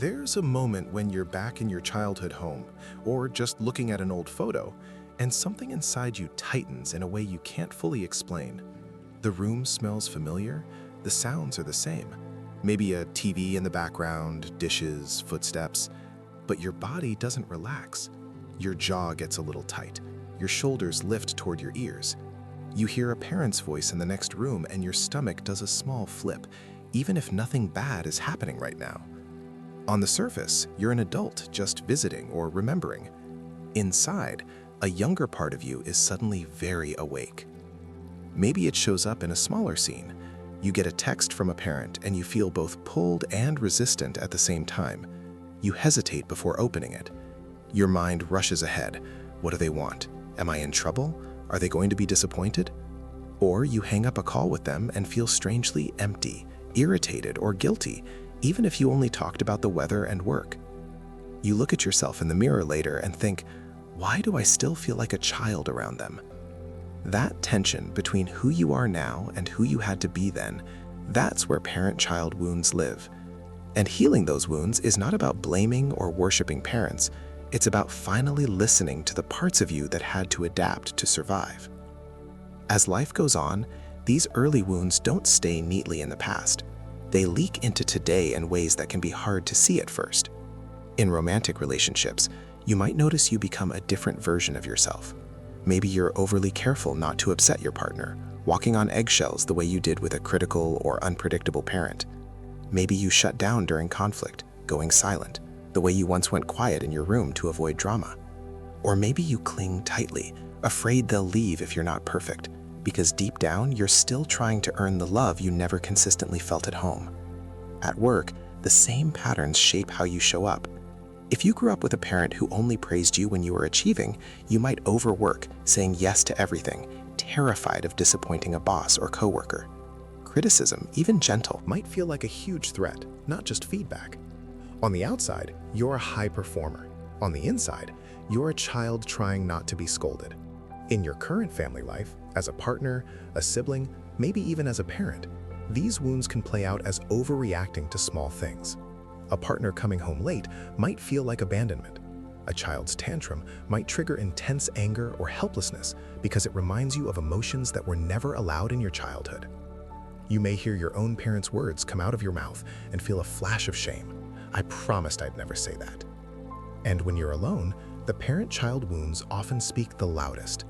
There's a moment when you're back in your childhood home, or just looking at an old photo, and something inside you tightens in a way you can't fully explain. The room smells familiar, the sounds are the same. Maybe a TV in the background, dishes, footsteps, but your body doesn't relax. Your jaw gets a little tight, your shoulders lift toward your ears. You hear a parent's voice in the next room and your stomach does a small flip, even if nothing bad is happening right now. On the surface, you're an adult just visiting or remembering. Inside, a younger part of you is suddenly very awake. Maybe it shows up in a smaller scene. You get a text from a parent and you feel both pulled and resistant at the same time. You hesitate before opening it. Your mind rushes ahead. What do they want? Am I in trouble? Are they going to be disappointed? Or you hang up a call with them and feel strangely empty, irritated, or guilty, even if you only talked about the weather and work. You look at yourself in the mirror later and think, why do I still feel like a child around them? That tension between who you are now and who you had to be then, that's where parent-child wounds live. And healing those wounds is not about blaming or worshiping parents. It's about finally listening to the parts of you that had to adapt to survive. As life goes on, these early wounds don't stay neatly in the past. They leak into today in ways that can be hard to see at first. In romantic relationships, you might notice you become a different version of yourself. Maybe you're overly careful not to upset your partner, walking on eggshells the way you did with a critical or unpredictable parent. Maybe you shut down during conflict, going silent, the way you once went quiet in your room to avoid drama. Or maybe you cling tightly, afraid they'll leave if you're not perfect, because deep down you're still trying to earn the love you never consistently felt at home. At work, the same patterns shape how you show up. If you grew up with a parent who only praised you when you were achieving, you might overwork, saying yes to everything, terrified of disappointing a boss or coworker. Criticism, even gentle, might feel like a huge threat, not just feedback. On the outside, you're a high performer. On the inside, you're a child trying not to be scolded. In your current family life, as a partner, a sibling, maybe even as a parent, these wounds can play out as overreacting to small things. A partner coming home late might feel like abandonment. A child's tantrum might trigger intense anger or helplessness because it reminds you of emotions that were never allowed in your childhood. You may hear your own parents' words come out of your mouth and feel a flash of shame. I promised I'd never say that. And when you're alone, the parent-child wounds often speak the loudest.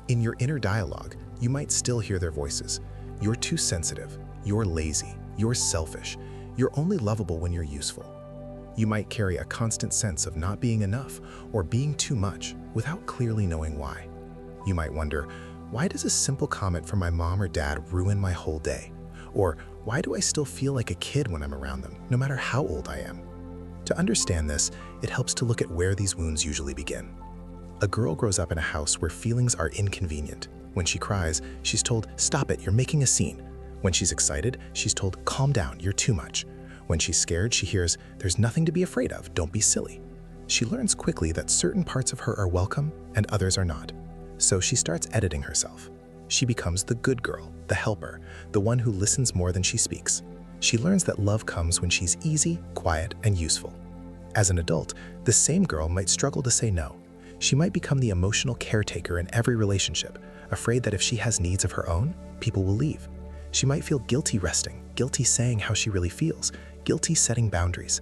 In your inner dialogue, you might still hear their voices. You're too sensitive, you're lazy, you're selfish, you're only lovable when you're useful. You might carry a constant sense of not being enough or being too much without clearly knowing why. You might wonder, why does a simple comment from my mom or dad ruin my whole day? Or why do I still feel like a kid when I'm around them, no matter how old I am? To understand this, it helps to look at where these wounds usually begin. A girl grows up in a house where feelings are inconvenient. When she cries, she's told, "Stop it, you're making a scene." When she's excited, she's told, "Calm down, you're too much." When she's scared, she hears, "There's nothing to be afraid of, don't be silly." She learns quickly that certain parts of her are welcome and others are not. So she starts editing herself. She becomes the good girl, the helper, the one who listens more than she speaks. She learns that love comes when she's easy, quiet, and useful. As an adult, the same girl might struggle to say no. She might become the emotional caretaker in every relationship, afraid that if she has needs of her own, people will leave. She might feel guilty resting, guilty saying how she really feels, guilty setting boundaries.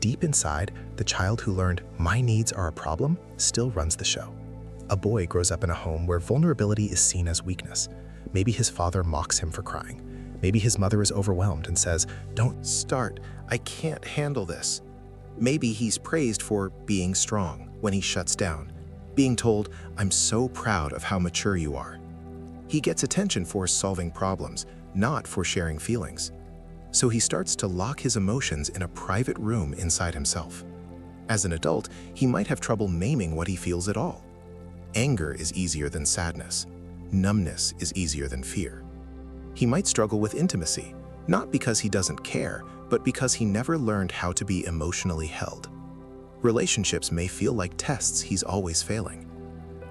Deep inside, the child who learned, "My needs are a problem," still runs the show. A boy grows up in a home where vulnerability is seen as weakness. Maybe his father mocks him for crying. Maybe his mother is overwhelmed and says, "Don't start, I can't handle this." Maybe he's praised for being strong when he shuts down, being told, "I'm so proud of how mature you are." He gets attention for solving problems, not for sharing feelings. So he starts to lock his emotions in a private room inside himself. As an adult, he might have trouble naming what he feels at all. Anger is easier than sadness. Numbness is easier than fear. He might struggle with intimacy, not because he doesn't care, but because he never learned how to be emotionally held. Relationships may feel like tests he's always failing.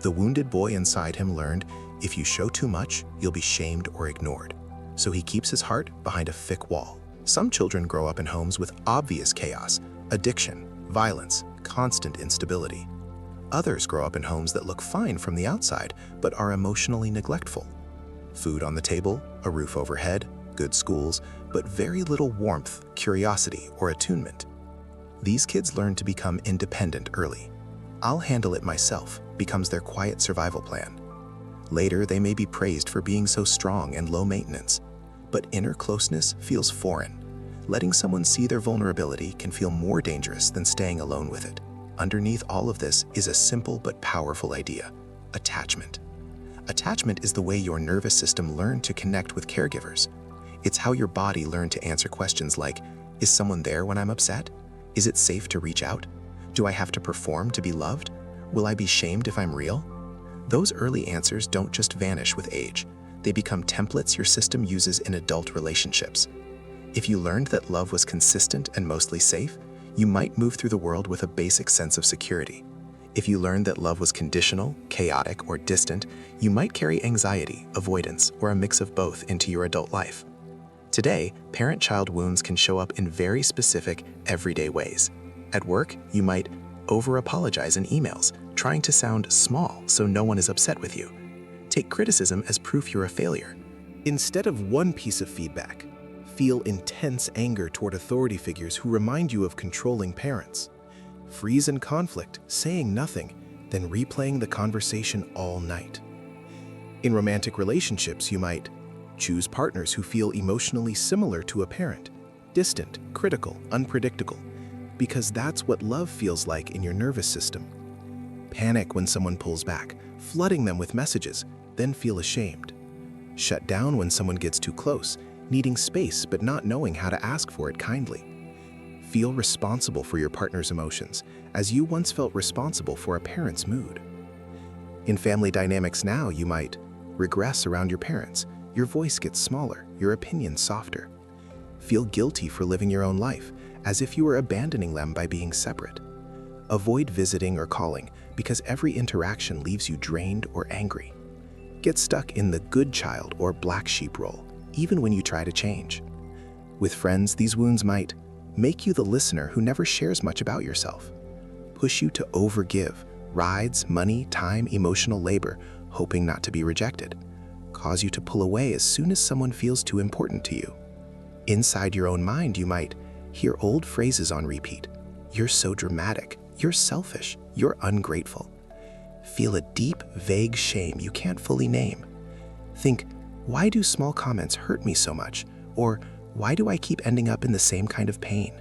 The wounded boy inside him learned, if you show too much, you'll be shamed or ignored. So he keeps his heart behind a thick wall. Some children grow up in homes with obvious chaos, addiction, violence, constant instability. Others grow up in homes that look fine from the outside, but are emotionally neglectful. Food on the table, a roof overhead, good schools, but very little warmth, curiosity, or attunement. These kids learn to become independent early. "I'll handle it myself" becomes their quiet survival plan. Later, they may be praised for being so strong and low maintenance, but inner closeness feels foreign. Letting someone see their vulnerability can feel more dangerous than staying alone with it. Underneath all of this is a simple but powerful idea: attachment. Attachment is the way your nervous system learned to connect with caregivers. It's how your body learned to answer questions like, is someone there when I'm upset? Is it safe to reach out? Do I have to perform to be loved? Will I be shamed if I'm real? Those early answers don't just vanish with age. They become templates your system uses in adult relationships. If you learned that love was consistent and mostly safe, you might move through the world with a basic sense of security. If you learned that love was conditional, chaotic, or distant, you might carry anxiety, avoidance, or a mix of both into your adult life. Today, parent-child wounds can show up in very specific, everyday ways. At work, you might over-apologize in emails, trying to sound small so no one is upset with you. Take criticism as proof you're a failure. Instead of one piece of feedback, feel intense anger toward authority figures who remind you of controlling parents. Freeze in conflict, saying nothing, then replaying the conversation all night. In romantic relationships, you might choose partners who feel emotionally similar to a parent, distant, critical, unpredictable, because that's what love feels like in your nervous system. Panic when someone pulls back, flooding them with messages, then feel ashamed. Shut down when someone gets too close, needing space but not knowing how to ask for it kindly. Feel responsible for your partner's emotions, as you once felt responsible for a parent's mood. In family dynamics now, you might regress around your parents. Your voice gets smaller, your opinion softer. Feel guilty for living your own life, as if you were abandoning them by being separate. Avoid visiting or calling, because every interaction leaves you drained or angry. Get stuck in the good child or black sheep role, even when you try to change. With friends, these wounds might make you the listener who never shares much about yourself, push you to overgive, rides, money, time, emotional labor, hoping not to be rejected, cause you to pull away as soon as someone feels too important to you. Inside your own mind, you might hear old phrases on repeat. You're so dramatic, you're selfish, you're ungrateful. Feel a deep, vague shame you can't fully name. Think, why do small comments hurt me so much? Or why do I keep ending up in the same kind of pain?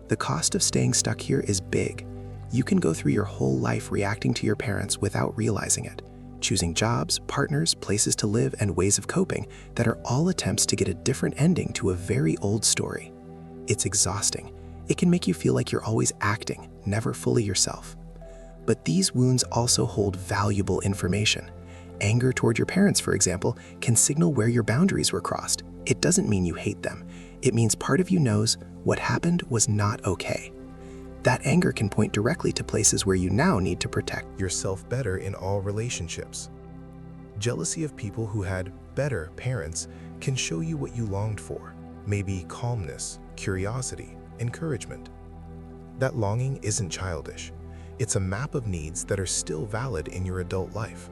The cost of staying stuck here is big. You can go through your whole life reacting to your parents without realizing it, choosing jobs, partners, places to live, and ways of coping that are all attempts to get a different ending to a very old story. It's exhausting. It can make you feel like you're always acting, never fully yourself. But these wounds also hold valuable information. Anger toward your parents, for example, can signal where your boundaries were crossed. It doesn't mean you hate them. It means part of you knows what happened was not okay. That anger can point directly to places where you now need to protect yourself better in all relationships. Jealousy of people who had better parents can show you what you longed for, maybe calmness, curiosity, encouragement. That longing isn't childish. It's a map of needs that are still valid in your adult life.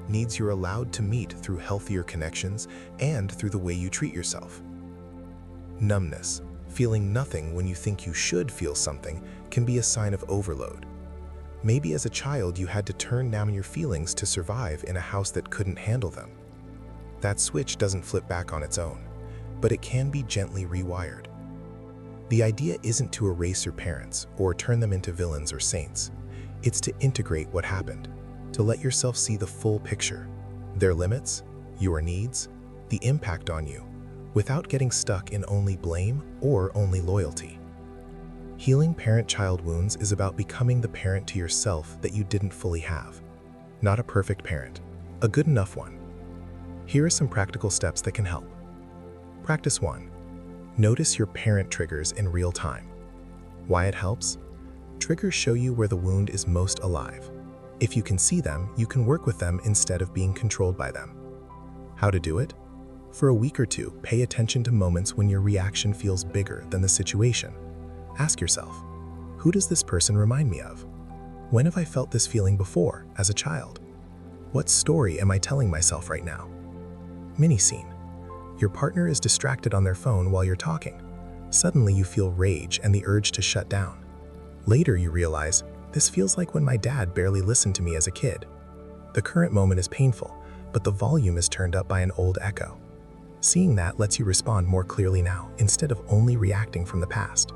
Needs you're allowed to meet through healthier connections and through the way you treat yourself. Numbness, feeling nothing when you think you should feel something, can be a sign of overload. Maybe as a child you had to turn down your feelings to survive in a house that couldn't handle them. That switch doesn't flip back on its own, but it can be gently rewired. The idea isn't to erase your parents or turn them into villains or saints. It's to integrate what happened, to let yourself see the full picture, their limits, your needs, the impact on you, without getting stuck in only blame or only loyalty. Healing parent-child wounds is about becoming the parent to yourself that you didn't fully have. Not a perfect parent, a good enough one. Here are some practical steps that can help. Practice 1. Notice your parent triggers in real time. Why it helps? Triggers show you where the wound is most alive. If you can see them, you can work with them instead of being controlled by them. How to do it? For a week or two, pay attention to moments when your reaction feels bigger than the situation. Ask yourself, Who does this person remind me of? When have I felt this feeling before, as a child? What story am I telling myself right now? Mini scene. Your partner is distracted on their phone while you're talking. Suddenly you feel rage and the urge to shut down. Later you realize, this feels like when my dad barely listened to me as a kid. The current moment is painful, but the volume is turned up by an old echo. Seeing that lets you respond more clearly now, instead of only reacting from the past.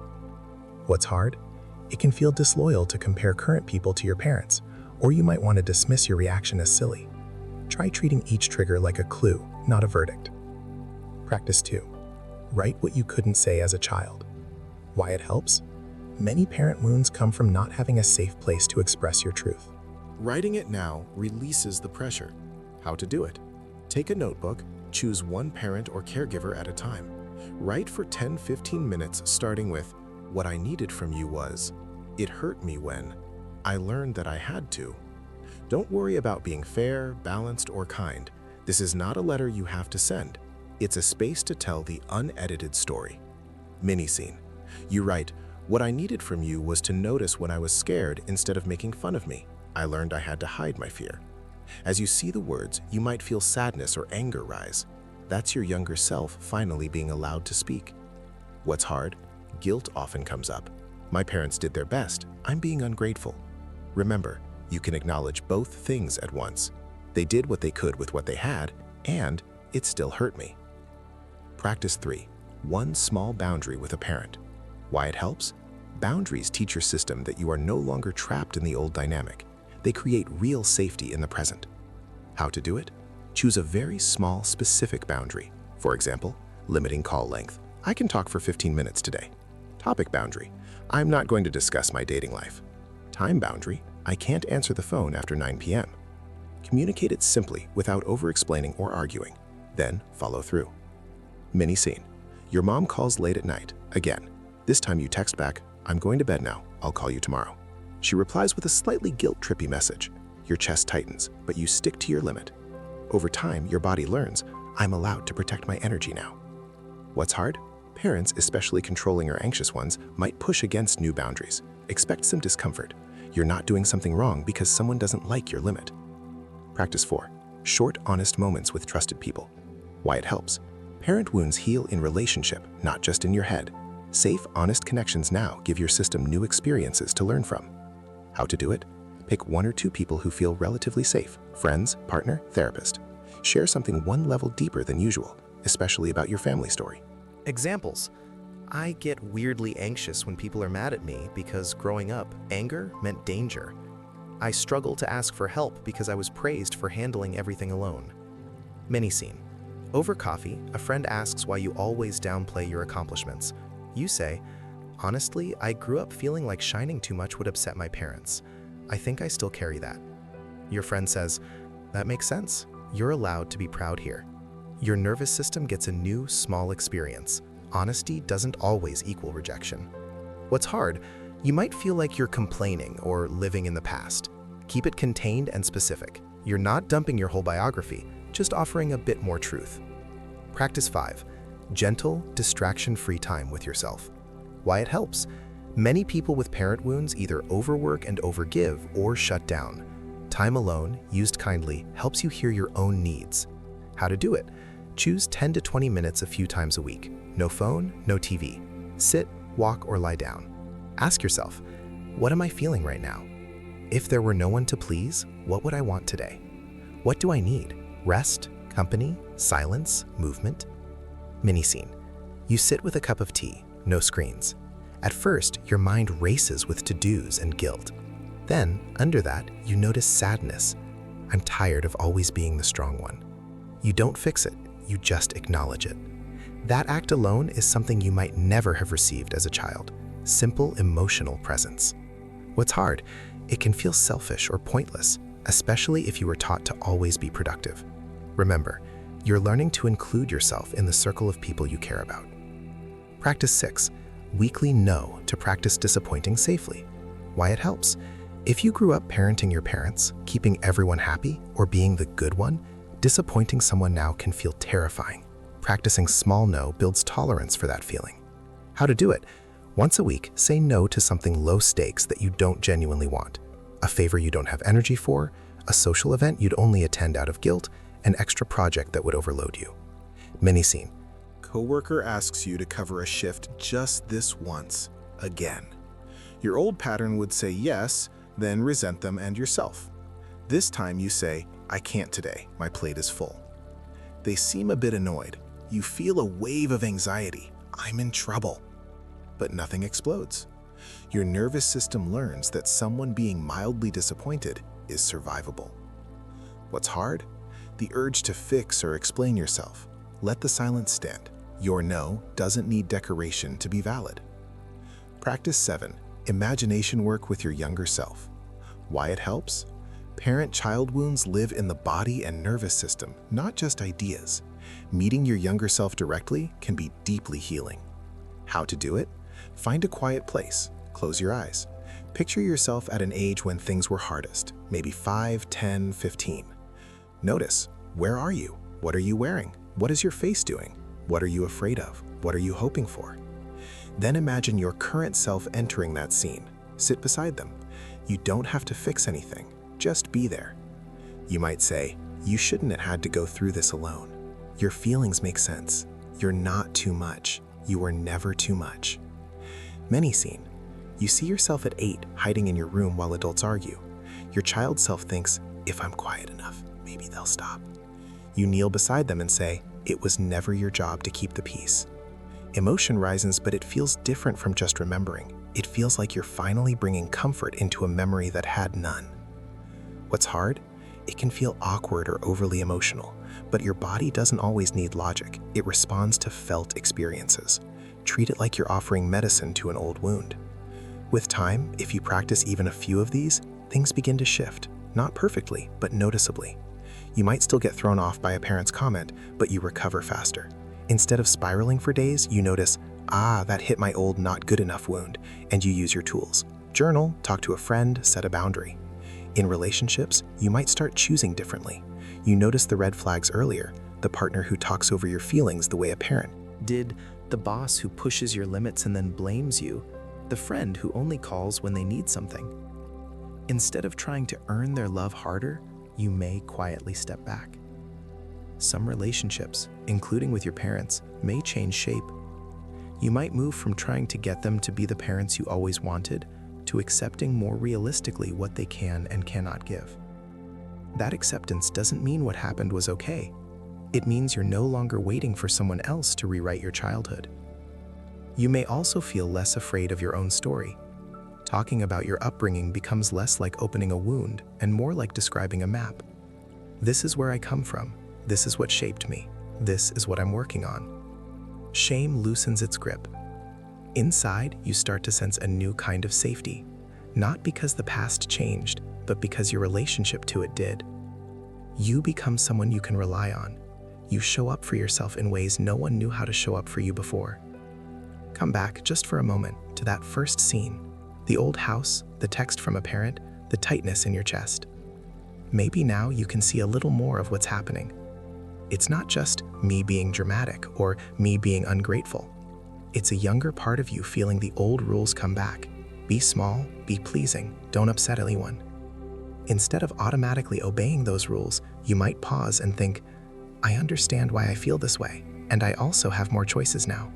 What's hard? It can feel disloyal to compare current people to your parents, or you might want to dismiss your reaction as silly. Try treating each trigger like a clue, not a verdict. Practice 2. Write what you couldn't say as a child. Why it helps? Many parent wounds come from not having a safe place to express your truth. Writing it now releases the pressure. How to do it? Take a notebook, choose one parent or caregiver at a time. Write for 10-15 minutes, starting with, "What I needed from you was, it hurt me when I learned that I had to." Don't worry about being fair, balanced, or kind. This is not a letter you have to send. It's a space to tell the unedited story. Mini scene. You write, "What I needed from you was to notice when I was scared instead of making fun of me. I learned I had to hide my fear." As you see the words, you might feel sadness or anger rise. That's your younger self finally being allowed to speak. What's hard? Guilt often comes up. My parents did their best. I'm being ungrateful. Remember, you can acknowledge both things at once. They did what they could with what they had, and it still hurt me. Practice 3. One small boundary with a parent. Why it helps? Boundaries teach your system that you are no longer trapped in the old dynamic. They create real safety in the present. How to do it? Choose a very small, specific boundary. For example, limiting call length. I can talk for 15 minutes today. Topic boundary. I'm not going to discuss my dating life. Time boundary. I can't answer the phone after 9 p.m. Communicate it simply without over-explaining or arguing. Then follow through. Mini scene. Your mom calls late at night. Again, this time you text back, "I'm going to bed now. I'll call you tomorrow." She replies with a slightly guilt-trippy message. Your chest tightens, but you stick to your limit. Over time, your body learns, "I'm allowed to protect my energy now." What's hard? Parents, especially controlling or anxious ones, might push against new boundaries. Expect some discomfort. You're not doing something wrong because someone doesn't like your limit. Practice 4. Short, honest moments with trusted people. Why it helps? Parent wounds heal in relationship, not just in your head. Safe, honest connections now give your system new experiences to learn from. How to do it? Pick 1 or 2 people who feel relatively safe. Friends, partner, therapist. Share something one level deeper than usual, especially about your family story. Examples. I get weirdly anxious when people are mad at me because growing up, anger meant danger. I struggle to ask for help because I was praised for handling everything alone. Mini scene. Over coffee, a friend asks why you always downplay your accomplishments. You say, "Honestly, I grew up feeling like shining too much would upset my parents. I think I still carry that." Your friend says, "That makes sense. You're allowed to be proud here." Your nervous system gets a new, small experience. Honesty doesn't always equal rejection. What's hard? You might feel like you're complaining or living in the past. Keep it contained and specific. You're not dumping your whole biography, just offering a bit more truth. Practice 5. Gentle, distraction-free time with yourself. Why it helps? Many people with parent wounds either overwork and overgive or shut down. Time alone, used kindly, helps you hear your own needs. How to do it? Choose 10 to 20 minutes a few times a week. No phone, no TV. Sit, walk, or lie down. Ask yourself, what am I feeling right now? If there were no one to please, what would I want today? What do I need? Rest, company, silence, movement? Mini scene. You sit with a cup of tea, no screens. At first, your mind races with to-dos and guilt. Then, under that, you notice sadness. I'm tired of always being the strong one. You don't fix it, you just acknowledge it. That act alone is something you might never have received as a child. Simple emotional presence. What's hard? It can feel selfish or pointless, especially if you were taught to always be productive. Remember, you're learning to include yourself in the circle of people you care about. Practice 6. Weekly no to practice disappointing safely. Why it helps? If you grew up parenting your parents, keeping everyone happy, or being the good one, disappointing someone now can feel terrifying. Practicing small no builds tolerance for that feeling. How to do it? Once a week, say no to something low stakes that you don't genuinely want. A favor you don't have energy for, a social event you'd only attend out of guilt, an extra project that would overload you. Mini scene. Coworker asks you to cover a shift just this once, again. Your old pattern would say yes, then resent them and yourself. This time you say, I can't today, my plate is full. They seem a bit annoyed. You feel a wave of anxiety. I'm in trouble. But nothing explodes. Your nervous system learns that someone being mildly disappointed is survivable. What's hard? The urge to fix or explain yourself. Let the silence stand. Your no doesn't need decoration to be valid. Practice 7. Imagination work with your younger self. Why it helps? Parent-child wounds live in the body and nervous system, not just ideas. Meeting your younger self directly can be deeply healing. How to do it? Find a quiet place. Close your eyes. Picture yourself at an age when things were hardest, maybe 5, 10, 15. Notice, where are you? What are you wearing? What is your face doing? What are you afraid of? What are you hoping for? Then imagine your current self entering that scene. Sit beside them. You don't have to fix anything. Just be there. You might say, you shouldn't have had to go through this alone. Your feelings make sense. You're not too much. You were never too much. Mini scene. You see yourself at 8 hiding in your room while adults argue. Your child self thinks, if I'm quiet enough, maybe they'll stop. You kneel beside them and say, it was never your job to keep the peace. Emotion rises, but it feels different from just remembering. It feels like you're finally bringing comfort into a memory that had none. What's hard? It can feel awkward or overly emotional, but your body doesn't always need logic. It responds to felt experiences. Treat it like you're offering medicine to an old wound. With time, if you practice even a few of these, things begin to shift, not perfectly, but noticeably. You might still get thrown off by a parent's comment, but you recover faster. Instead of spiraling for days, you notice, that hit my old not good enough wound, and you use your tools. Journal, talk to a friend, set a boundary. In relationships, you might start choosing differently. You notice the red flags earlier, the partner who talks over your feelings the way a parent did, the boss who pushes your limits and then blames you, the friend who only calls when they need something. Instead of trying to earn their love harder, you may quietly step back. Some relationships, including with your parents, may change shape. You might move from trying to get them to be the parents you always wanted to accepting more realistically what they can and cannot give. That acceptance doesn't mean what happened was okay. It means you're no longer waiting for someone else to rewrite your childhood. You may also feel less afraid of your own story. Talking about your upbringing becomes less like opening a wound and more like describing a map. This is where I come from. This is what shaped me. This is what I'm working on. Shame loosens its grip. Inside, you start to sense a new kind of safety, not because the past changed, but because your relationship to it did. You become someone you can rely on. You show up for yourself in ways no one knew how to show up for you before. Come back just for a moment to that first scene, the old house, the text from a parent, the tightness in your chest. Maybe now you can see a little more of what's happening. It's not just me being dramatic or me being ungrateful. It's a younger part of you feeling the old rules come back. Be small, be pleasing, don't upset anyone. Instead of automatically obeying those rules, you might pause and think, I understand why I feel this way, and I also have more choices now.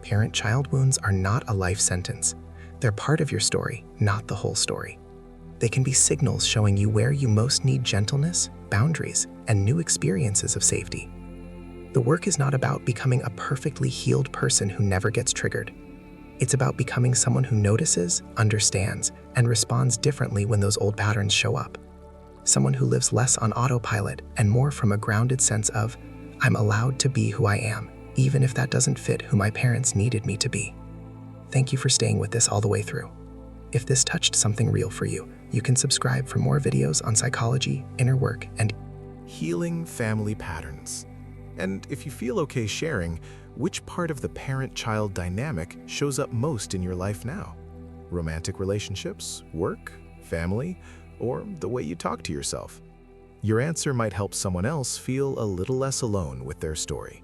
Parent-child wounds are not a life sentence. They're part of your story, not the whole story. They can be signals showing you where you most need gentleness, boundaries, and new experiences of safety. The work is not about becoming a perfectly healed person who never gets triggered. It's about becoming someone who notices, understands, and responds differently when those old patterns show up. Someone who lives less on autopilot and more from a grounded sense of, I'm allowed to be who I am, even if that doesn't fit who my parents needed me to be. Thank you for staying with this all the way through. If this touched something real for you, you can subscribe for more videos on psychology, inner work, and healing family patterns. And if you feel okay sharing, which part of the parent-child dynamic shows up most in your life now? Romantic relationships, work, family, or the way you talk to yourself? Your answer might help someone else feel a little less alone with their story.